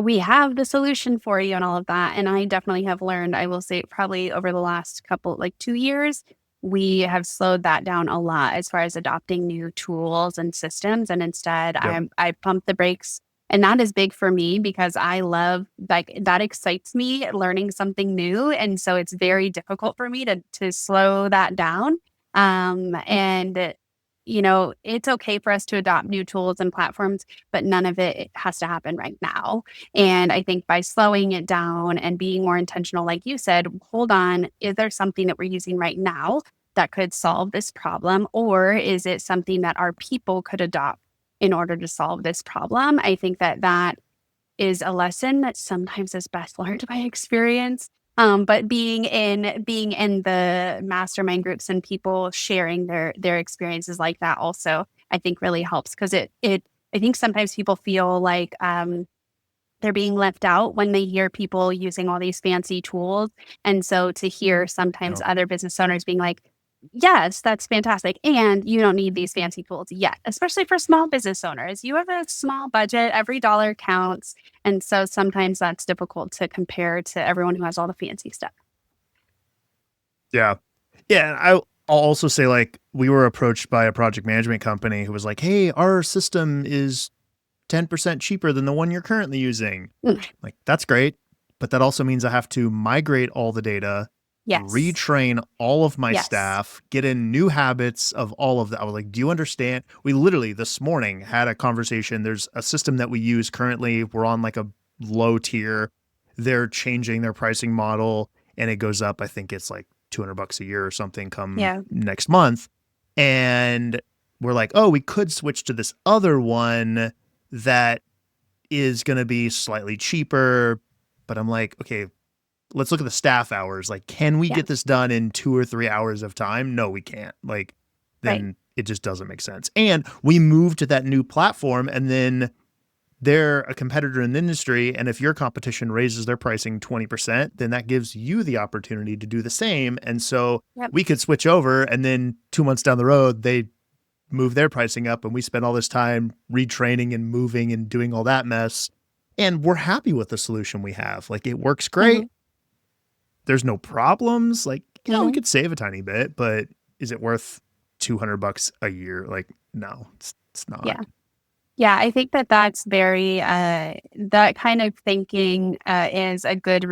We have the solution for you and all of that. And I definitely have learned, I will say, probably over the last couple, like 2 years, we have slowed that down a lot as far as adopting new tools and systems. And instead, Yep. I pump the brakes. And that is big for me because I love like that excites me learning something new. And so it's very difficult for me to slow that down. And it's okay for us to adopt new tools and platforms, but none of it has to happen right now. And I think by slowing it down and being more intentional, like you said, hold on, is there something that we're using right now that could solve this problem? Or is it something that our people could adopt in order to solve this problem? I think that is a lesson that sometimes is best learned by experience. But being in the mastermind groups and people sharing their experiences like that also, I think really helps because it I think sometimes people feel like they're being left out when they hear people using all these fancy tools. And so to hear sometimes No. other business owners being like, yes, that's fantastic. And you don't need these fancy tools yet, especially for small business owners. You have a small budget, every dollar counts. And so sometimes that's difficult to compare to everyone who has all the fancy stuff. Yeah. Yeah. And I'll also say, like, we were approached by a project management company who was like, hey, our system is 10% cheaper than the one you're currently using. Mm. Like, that's great. But that also means I have to migrate all the data, Yes. retrain all of my Yes. staff, get in new habits of all of that. I was like, do you understand? We literally this morning had a conversation. There's a system that we use currently. We're on like a low tier. They're changing their pricing model and it goes up. I think it's like $200 a year or something come Yeah. next month. And we're like, oh, we could switch to this other one that is going to be slightly cheaper. But I'm like, okay, let's look at the staff hours. Like, can we Yeah. get this done in 2 or 3 hours of time? No, we can't. Like, Right. then it just doesn't make sense. And we moved to that new platform and then they're a competitor in the industry. And if your competition raises their pricing 20%, then that gives you the opportunity to do the same. And so Yep. we could switch over and then 2 months down the road, they move their pricing up and we spend all this time retraining and moving and doing all that mess. And we're happy with the solution we have. Like, it works Hmm. great. There's no problems. Like, we Hmm. could save a tiny bit, but is it worth $200 a year? Like, no, it's not. Yeah. Yeah, I think that's very that kind of thinking is a good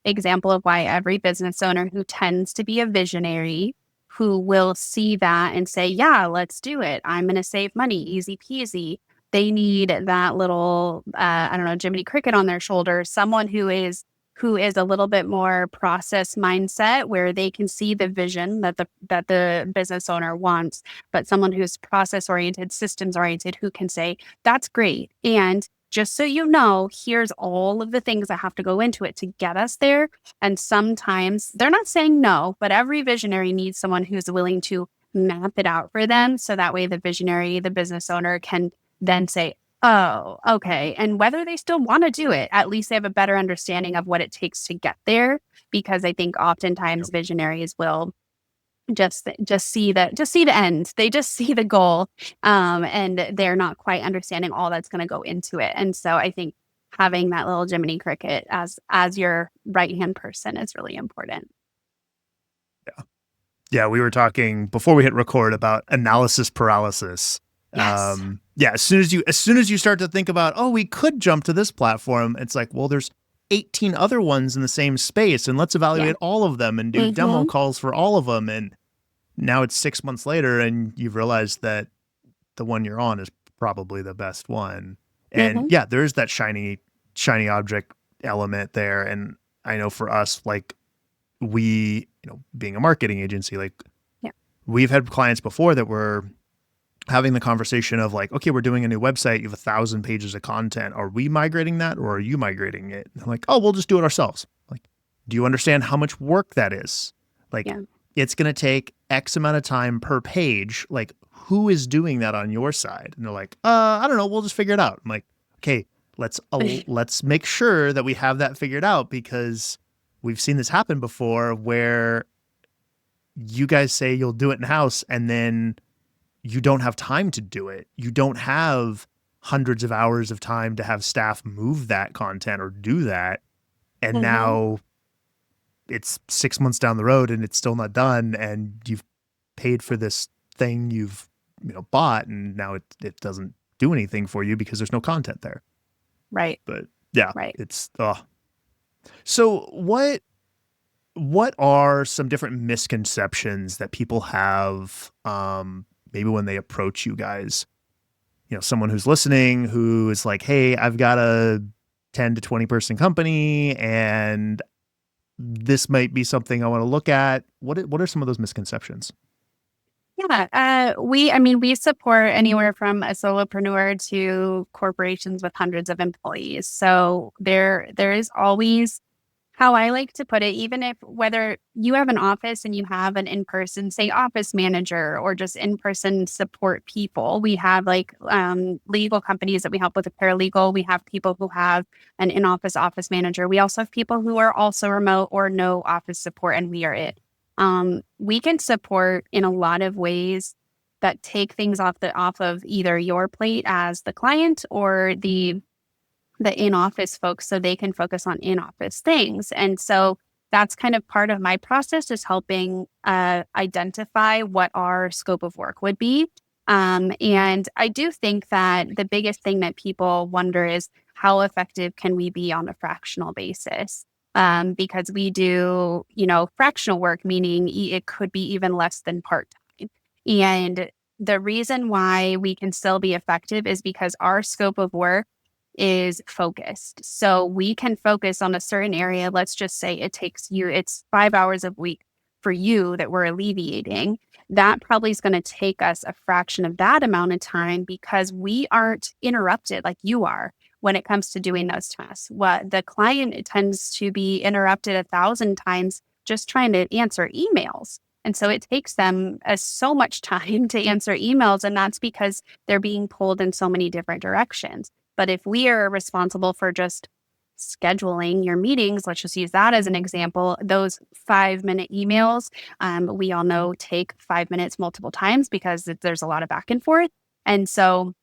example of why every business owner who tends to be a visionary, who will see that and say, "Yeah, let's do it. I'm going to save money, easy peasy." They need that little I don't know, Jiminy Cricket on their shoulder, someone who is a little bit more process mindset where they can see the vision that the business owner wants, but someone who's process oriented, systems oriented, who can say, that's great. And just so you know, here's all of the things that have to go into it to get us there. And sometimes they're not saying no, but every visionary needs someone who's willing to map it out for them. So that way the visionary, the business owner can then say, oh, okay. And whether they still want to do it, at least they have a better understanding of what it takes to get there. Because I think oftentimes visionaries will just see the end. They just see the goal, and they're not quite understanding all that's going to go into it. And so I think having that little Jiminy Cricket as your right hand person is really important. Yeah, we were talking before we hit record about analysis paralysis. Yes. Yeah, as soon as you start to think about, oh, we could jump to this platform, it's like, well, there's 18 other ones in the same space, and let's evaluate all of them and do demo calls for all of them. And now it's 6 months later, and you've realized that the one you're on is probably the best one. And yeah, there's that shiny object element there. And I know for us, like we, being a marketing agency, like we've had clients before that were having the conversation of like, okay, we're doing a new website. You have 1,000 pages of content. Are we migrating that or are you migrating it? And I'm like, oh, we'll just do it ourselves. Like, do you understand how much work that is? Like, it's going to take X amount of time per page. Like, who is doing that on your side? And they're like, I don't know. We'll just figure it out. I'm like, okay, let's make sure that we have that figured out, because we've seen this happen before where you guys say you'll do it in-house and then you don't have time to do it. You don't have hundreds of hours of time to have staff move that content or do that. And now it's 6 months down the road and it's still not done. And you've paid for this thing you've bought, and now it doesn't do anything for you because there's no content there. Right. But yeah, it's so what are some different misconceptions that people have, maybe when they approach you guys? Someone who's listening who is like, hey, I've got a 10 to 20 person company and this might be something I want to look at. What are some of those misconceptions? Yeah, we support anywhere from a solopreneur to corporations with hundreds of employees. So there is always, how I like to put it, even if whether you have an office and you have an in-person, say, office manager or just in-person support people, we have like legal companies that we help with a paralegal. We have people who have an in-office office manager. We also have people who are also remote or no office support, and we are it. We can support in a lot of ways that take things off of either your plate as the client or the in-office folks, so they can focus on in-office things. And so that's kind of part of my process, is helping identify what our scope of work would be. And I do think that the biggest thing that people wonder is, how effective can we be on a fractional basis? Because we do, fractional work, meaning it could be even less than part-time. And the reason why we can still be effective is because our scope of work is focused. So we can focus on a certain area. Let's just say it's 5 hours a week for you that we're alleviating. That probably is going to take us a fraction of that amount of time, because we aren't interrupted like you are when it comes to doing those tasks. What the client tends to be interrupted 1,000 times just trying to answer emails. And so it takes them so much time to answer emails. And that's because they're being pulled in so many different directions. But if we are responsible for just scheduling your meetings, let's just use that as an example, those 5-minute emails, we all know take 5 minutes multiple times because there's a lot of back and forth. And so,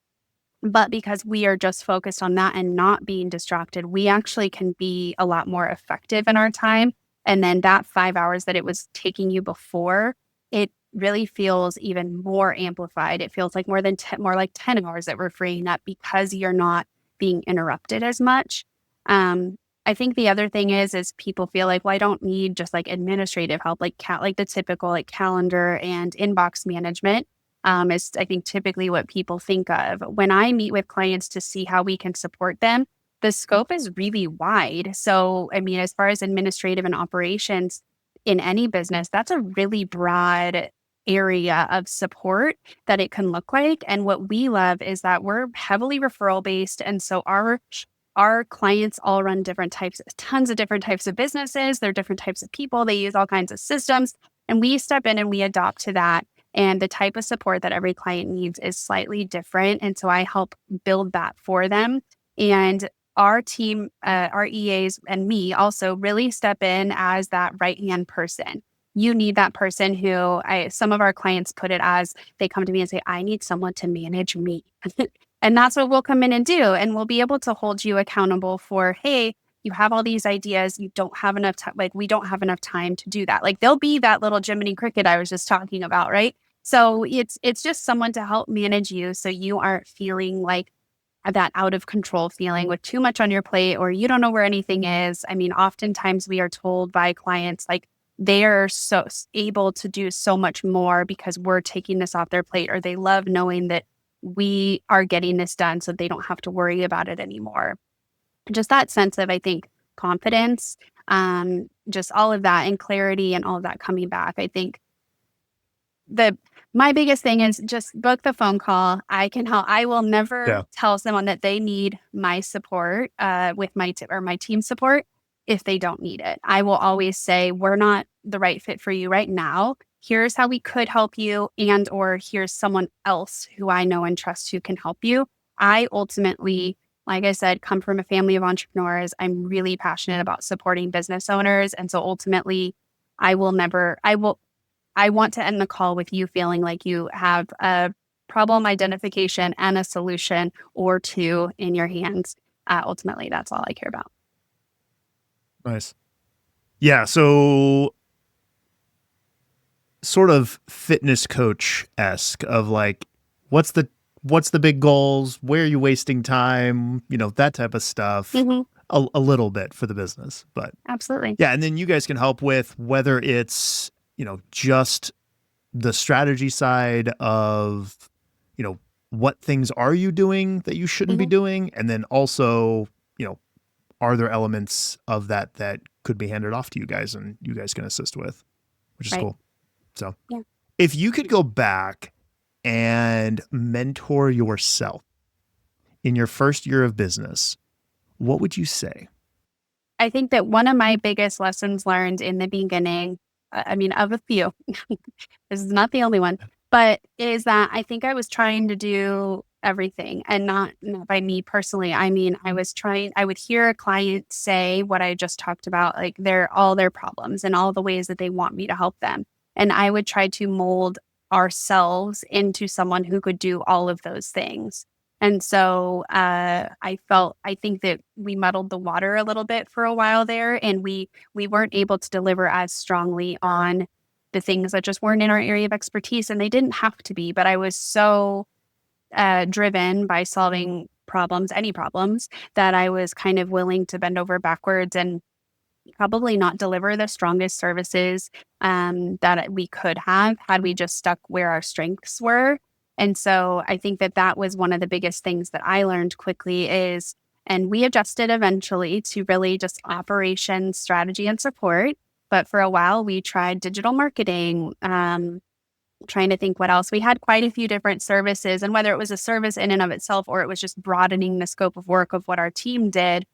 but because we are just focused on that and not being distracted, we actually can be a lot more effective in our time. And then that 5 hours that it was taking you before, it really feels even more amplified. It feels like more like 10 hours that we're freeing up because you're not being interrupted as much. I think the other thing is people feel like, well, I don't need just like administrative help, like the typical like calendar and inbox management. Is I think typically what people think of. When I meet with clients to see how we can support them, the scope is really wide. So, as far as administrative and operations in any business, that's a really broad area of support that it can look like. And what we love is that we're heavily referral based. And so our clients all run tons of different types of businesses. They're different types of people. They use all kinds of systems. And we step in and we adopt to that. And the type of support that every client needs is slightly different. And so I help build that for them. And our team, our EAs and me also really step in as that right-hand person. You need that person who some of our clients put it as they come to me and say, I need someone to manage me. And that's what we'll come in and do. And we'll be able to hold you accountable for, hey, you have all these ideas. You don't have enough time. Like, we don't have enough time to do that. Like, they'll be that little Jiminy Cricket I was just talking about, right? So it's just someone to help manage you so you aren't feeling like that out of control feeling with too much on your plate, or you don't know where anything is. I mean, oftentimes we are told by clients like they are so able to do so much more because we're taking this off their plate, or they love knowing that we are getting this done so they don't have to worry about it anymore. Just that sense of, I think, confidence, just all of that, and clarity and all of that coming back. I think my biggest thing is just book the phone call. I can help. I will never tell someone that they need my support with my team support if they don't need it. I will always say, we're not the right fit for you right now. Here's how we could help you, and or here's someone else who I know and trust who can help you. I ultimately, like I said, come from a family of entrepreneurs. I'm really passionate about supporting business owners. And so ultimately, I want to end the call with you feeling like you have a problem identification and a solution or two in your hands. Ultimately, that's all I care about. Nice. Yeah. So sort of fitness coach-esque of like, what's the big goals? Where are you wasting time? That type of stuff. Mm-hmm. A little bit for the business, but absolutely. Yeah. And then you guys can help with whether it's, just the strategy side of, what things are you doing that you shouldn't be doing? And then also, are there elements of that could be handed off to you guys and you guys can assist with, which is cool. So if you could go back and mentor yourself in your first year of business, what would you say? I think that one of my biggest lessons learned in the beginning, of a few, this is not the only one, but is that I think I was trying to do everything, and not by me personally. I mean, I would hear a client say what I just talked about, like all their problems and all the ways that they want me to help them. And I would try to mold ourselves into someone who could do all of those things. And so I think that we muddled the water a little bit for a while there, and we weren't able to deliver as strongly on the things that just weren't in our area of expertise, and they didn't have to be. But I was so driven by solving any problems, that I was kind of willing to bend over backwards and probably not deliver the strongest services that we could have had we just stuck where our strengths were. And so I think that was one of the biggest things that I learned quickly and we adjusted eventually to really just operations, strategy, and support. But for a while, we tried digital marketing, trying to think what else. We had quite a few different services, and whether it was a service in and of itself or it was just broadening the scope of work of what our team did,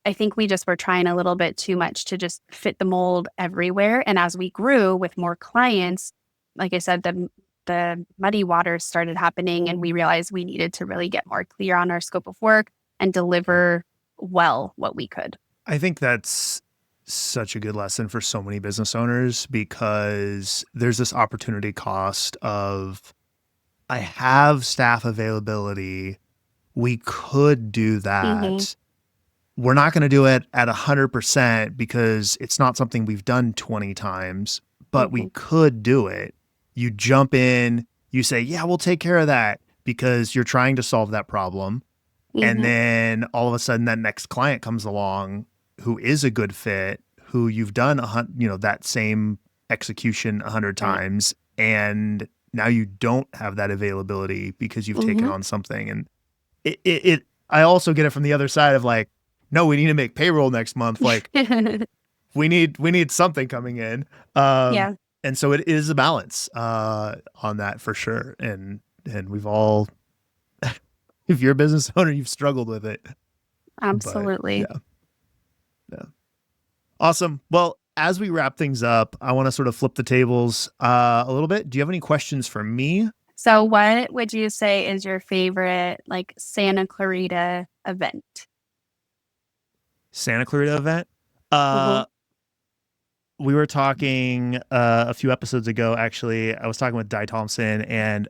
I think we just were trying a little bit too much to just fit the mold everywhere. And as we grew with more clients, like I said, the muddy waters started happening, and we realized we needed to really get more clear on our scope of work and deliver well what we could. I think that's such a good lesson for so many business owners, because there's this opportunity cost of, I have staff availability. We could do that. We're not going to do it at 100% because it's not something we've done 20 times, but we could do it. You jump in, you say, yeah, we'll take care of that, because you're trying to solve that problem. And then all of a sudden that next client comes along who is a good fit, who you've done that same execution 100 times. And now you don't have that availability because you've taken on something. And I also get it from the other side of like, no, we need to make payroll next month. Like we need something coming in. And so it is a balance on that for sure. And we've all, if you're a business owner, you've struggled with it. Absolutely. But, yeah. Awesome. Well, as we wrap things up, I want to sort of flip the tables a little bit. Do you have any questions for me? So what would you say is your favorite like Santa Clarita event? Santa Clarita event? Mhm. We were talking a few episodes ago, actually. I was talking with Di Thompson, and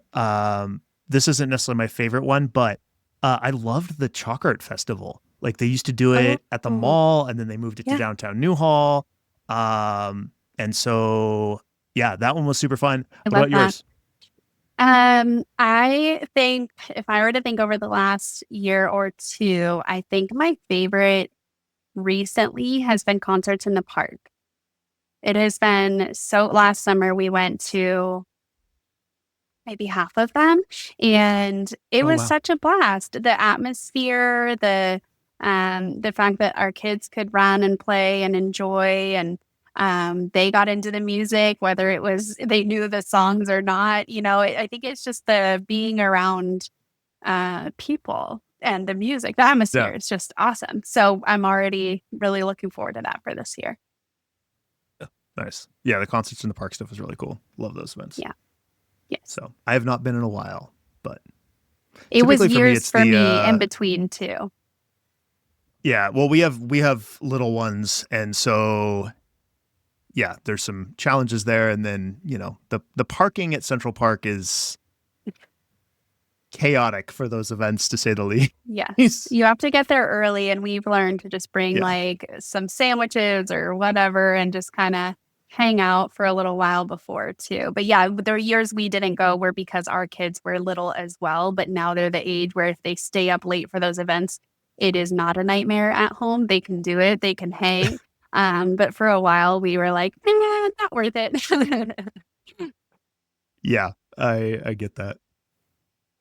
this isn't necessarily my favorite one, but I loved the Chalk Art Festival. Like, they used to do it at the Oh, mall, and then they moved it to yeah. downtown Newhall. And so, yeah, that one was super fun. I What love about that. yours? I think if I were to think over the last year or two, I think my favorite recently has been concerts in the park. It has been last summer we went to maybe half of them, and it Oh, was wow. such a blast. The atmosphere, the fact that our kids could run and play and enjoy, and they got into the music, whether it was they knew the songs or not. I think it's just the being around people and the music, the Yeah. atmosphere is just awesome. So I'm already really looking forward to that for this year. Nice. Yeah, the concerts in the park stuff is really cool. Love those events. Yeah. Yes. So I have not been in a while, but It was typically for me, years it's for the me in between too. yeah. Well, we have little ones, and so yeah, there's some challenges there. And then the parking at Central Park is chaotic for those events, to say the Yes. least. You have to get there early, and we've learned to just bring Yeah. like some sandwiches or whatever and just kind of hang out for a little while before too. But yeah, there were years we didn't go were because our kids were little as well, but now they're the age where if they stay up late for those events, it is not a nightmare at home. They can do it, they can hang. But for a while we were like, not worth it. Yeah, I get that.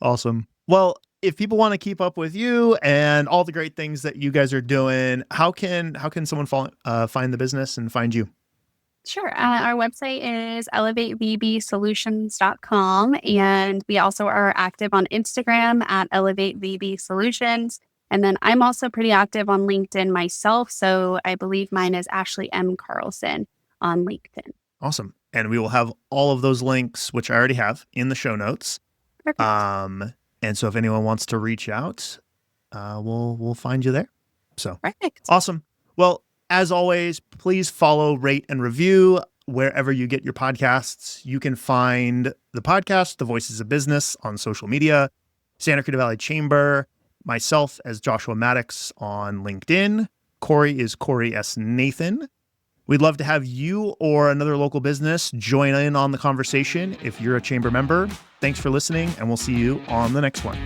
Awesome. Well, if people want to keep up with you and all the great things that you guys are doing, how can someone find the business and find you? Sure. Our website is elevatevbsolutions.com. And we also are active on Instagram at elevatevbsolutions. And then I'm also pretty active on LinkedIn myself. So I believe mine is Ashley M. Carlson on LinkedIn. Awesome. And we will have all of those links, which I already have, in the show notes. Perfect. And so if anyone wants to reach out, we'll find you there. So Perfect. awesome. Well, as always, please follow, rate, and review wherever you get your podcasts. You can find the podcast, The Voices of Business, on social media, Santa Clarita Valley Chamber, myself as Joshua Maddux on LinkedIn. Corey is Corey S. Nathan. We'd love to have you or another local business join in on the conversation if you're a chamber member. Thanks for listening, and we'll see you on the next one.